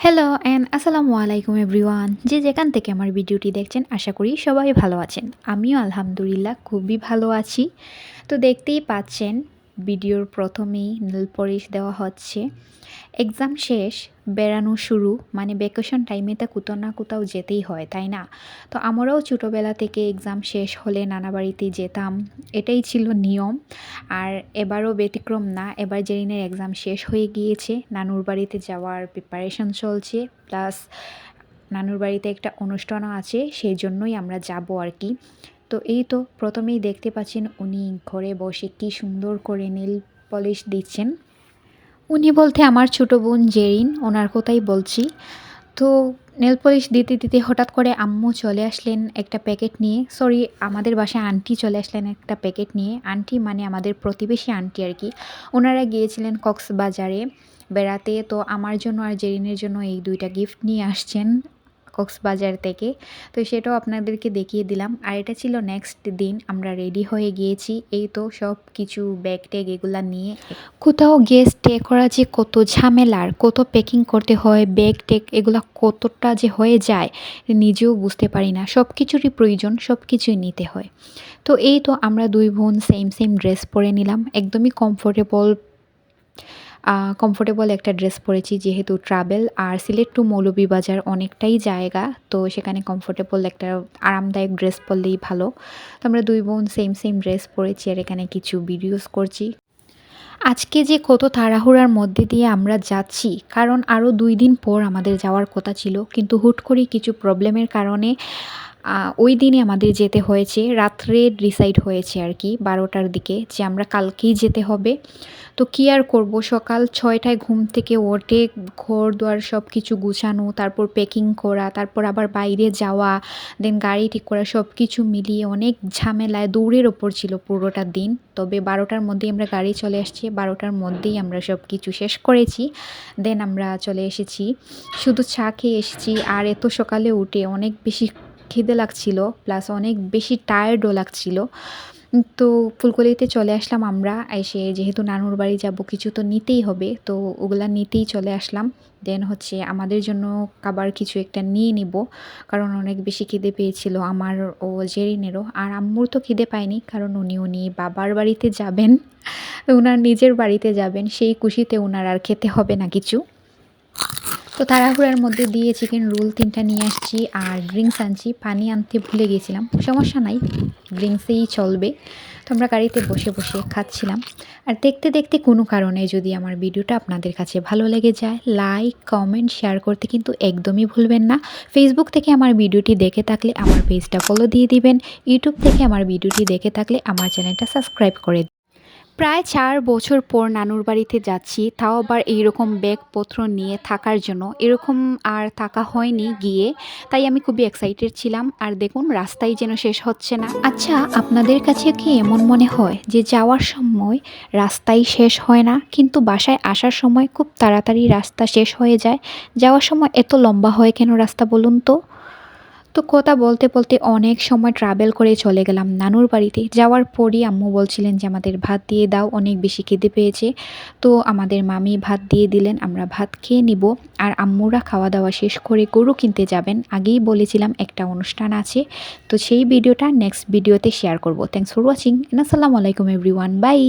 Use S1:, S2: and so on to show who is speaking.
S1: Hello and আসসালামু আলাইকুম everyone, যে যেখান থেকে আমার ভিডিওটি দেখছেন আশা করি সবাই ভালো আছেন। আমিও আলহামদুলিল্লাহ খুবই ভালো আছি। তো দেখতেই পাচ্ছেন ভিডিওর প্রথমেই নীল পলিশ দেওয়া হচ্ছে। এক্সাম শেষ, বেড়ানো শুরু, মানে ভ্যাকেশন টাইমে তো কোথাও না কোথাও যেতেই হয়, তাই না? তো আমরাও ছোটোবেলা থেকে এক্সাম শেষ হলে নানা বাড়িতে যেতাম, এটাই ছিল নিয়ম। আর এবারও ব্যতিক্রম না, এবার জেরিনের এক্সাম শেষ হয়ে গিয়েছে, নানুর বাড়িতে যাওয়ার প্রিপারেশন চলছে, প্লাস নানুর বাড়িতে একটা অনুষ্ঠানও আছে, সেই জন্যই আমরা যাব আর কি। তো এই তো প্রথমেই দেখতে পাচ্ছেন উনি ঘরে বসে কি সুন্দর করে নীল পলিশ দিচ্ছেন। উনি বলতে আমার ছোটো বোন জেরিন, ওনার কথাই বলছি। তো নেল পলিশ দিতে দিতে হঠাৎ করে আম্মু চলে আসলেন একটা প্যাকেট নিয়ে, সরি আমাদের বাসায় আন্টি চলে আসলেন একটা প্যাকেট নিয়ে। আন্টি মানে আমাদের প্রতিবেশী আন্টি আর কি। ওনারা গিয়েছিলেন কক্সবাজারে বেড়াতে, তো আমার জন্য আর জেরিনের জন্য এই দুইটা গিফট নিয়ে আসছেন কক্সবাজার থেকে। তো সেটাও আপনাদেরকে দেখিয়ে দিলাম। আর এটা ছিল নেক্সট দিন, আমরা রেডি হয়ে গিয়েছি, এই তো সব কিছু ব্যাগ ট্যাগ এগুলা নিয়ে। কোথাও গিয়ে স্টে করা যে কত ঝামেলার, কত প্যাকিং করতে হয়, ব্যাগ ট্যাগ এগুলা কতটা যে হয়ে যায় নিজেও বুঝতে পারি না। সব কিছুরই প্রয়োজন, সব কিছুই নিতে হয়। তো এই তো আমরা দুই বোন সেম সেম ড্রেস পরে নিলাম, একদমই কমফোর্টেবল একটা ড্রেস পরেছি, যেহেতু ট্রাভেল আর সিলেট টু মৌলভীবাজার অনেকটাই জায়গা, তো সেখানে কমফোর্টেবল একটা আরামদায়ক ড্রেস পরলেই ভালো। তো আমরা দুই বোন সেম সেম ড্রেস পরেছি আর এখানে কিছু ভিডিওস করছি। আজকে যে কত তাড়াহুড়ার মধ্যে দিয়ে আমরা যাচ্ছি, কারণ আরও 2 দিন পর আমাদের যাওয়ার কথা ছিল, কিন্তু হুট করে কিছু প্রবলেমের কারণে ওই দিনই আমাদের যেতে হয়েছে। রাত্রে ডিসাইড হয়েছে আর কি 12টার দিকে যে আমরা কালকেই যেতে হবে। তো কী আর করব, সকাল 6টায় ঘুম থেকে উঠে ঘর দুয়ার সব কিছু গুছানো, তারপর প্যাকিং করা, তারপর আবার বাইরে যাওয়া, দেন গাড়ি ঠিক করা, সব কিছু মিলিয়ে অনেক ঝামেলায় দৌড়ের ওপর ছিল পুরোটা দিন। তবে 12টার মধ্যেই আমরা গাড়ি চলে আসছি, 12টার মধ্যেই আমরা সব কিছু শেষ করেছি। দেন আমরা চলে এসেছি, শুধু চা খেয়ে এসেছি। আর এত সকালে উঠে অনেক বেশি খিদে লাগছিল, প্লাস অনেক বেশি টায়ার্ডও লাগছিল। তো ফুলকলিতে চলে আসলাম আমরা, এসে যেহেতু নানুর বাড়ি যাব কিছু তো নিতেই হবে, তো ওগুলা নিতেই চলে আসলাম। দেন হচ্ছে আমাদের জন্য খাবার কিছু একটা নিয়ে নিব, কারণ অনেক বেশি খিদে পেয়েছিল আমার ও জেরিনেরও। আর আম্মুর তো খিদে পায়নি, কারণ উনি বাবার বাড়িতে যাবেন, ওনার নিজের বাড়িতে যাবেন, সেই খুশিতে ওনার আর খেতে হবে না কিছু। তো তাড়াহুড়ার মধ্যে দিয়ে চিকেন রোল 3টা নিয়ে আসছি, আর ড্রিঙ্কস আনছি, পানি আনতে ভুলে গেছিলাম, সমস্যা নাই, ড্রিঙ্কসেই চলবে। তো আমরা গাড়িতে বসে বসে খাচ্ছিলাম। আর দেখতে দেখতে কোনো কারণে যদি আমার ভিডিওটা আপনাদের কাছে ভালো লেগে যায়, লাইক কমেন্ট শেয়ার করতে কিন্তু একদমই ভুলবেন না। ফেসবুক থেকে আমার ভিডিওটি দেখে থাকলে আমার পেজটা ফলো দিয়ে দিবেন, ইউটিউব থেকে আমার ভিডিওটি দেখে থাকলে আমার চ্যানেলটা সাবস্ক্রাইব করে। প্রায় 4 বছর পর নানুর বাড়িতে যাচ্ছি, তাও আবার এইরকম ব্যাগপত্র নিয়ে থাকার জন্য। এরকম আর থাকা হয়নি গিয়ে, তাই আমি খুবই এক্সাইটেড ছিলাম। আর দেখুন রাস্তায় যেন শেষ হচ্ছে না। আচ্ছা, আপনাদের কাছে কি এমন মনে হয় যে যাওয়ার সময় রাস্তায় শেষ হয় না, কিন্তু বাসায় আসার সময় খুব তাড়াতাড়ি রাস্তা শেষ হয়ে যায়? যাওয়ার সময় এত লম্বা হয় কেন রাস্তা, বলুন তো? তো কথা বলতে বলতে অনেক সময় ট্রাভেল করে চলে গেলাম নানুর বাড়িতে। যাওয়ার পরই আম্মু বলছিলেন যে আমাদের ভাত দিয়ে দাও, অনেক বেশি খিদে পেয়েছে। তো আমাদের মামি ভাত দিয়ে দিলেন, আমরা ভাত খেয়ে নিব। আর আম্মুরা খাওয়া দাওয়া শেষ করে গরু কিনতে যাবেন, আগেই বলেছিলাম একটা অনুষ্ঠান আছে। তো সেই ভিডিওটা নেক্সট ভিডিওতে শেয়ার করব। থ্যাংকস ফর ওয়াচিং, আসসালামু আলাইকুম এভরিওয়ান, বাই।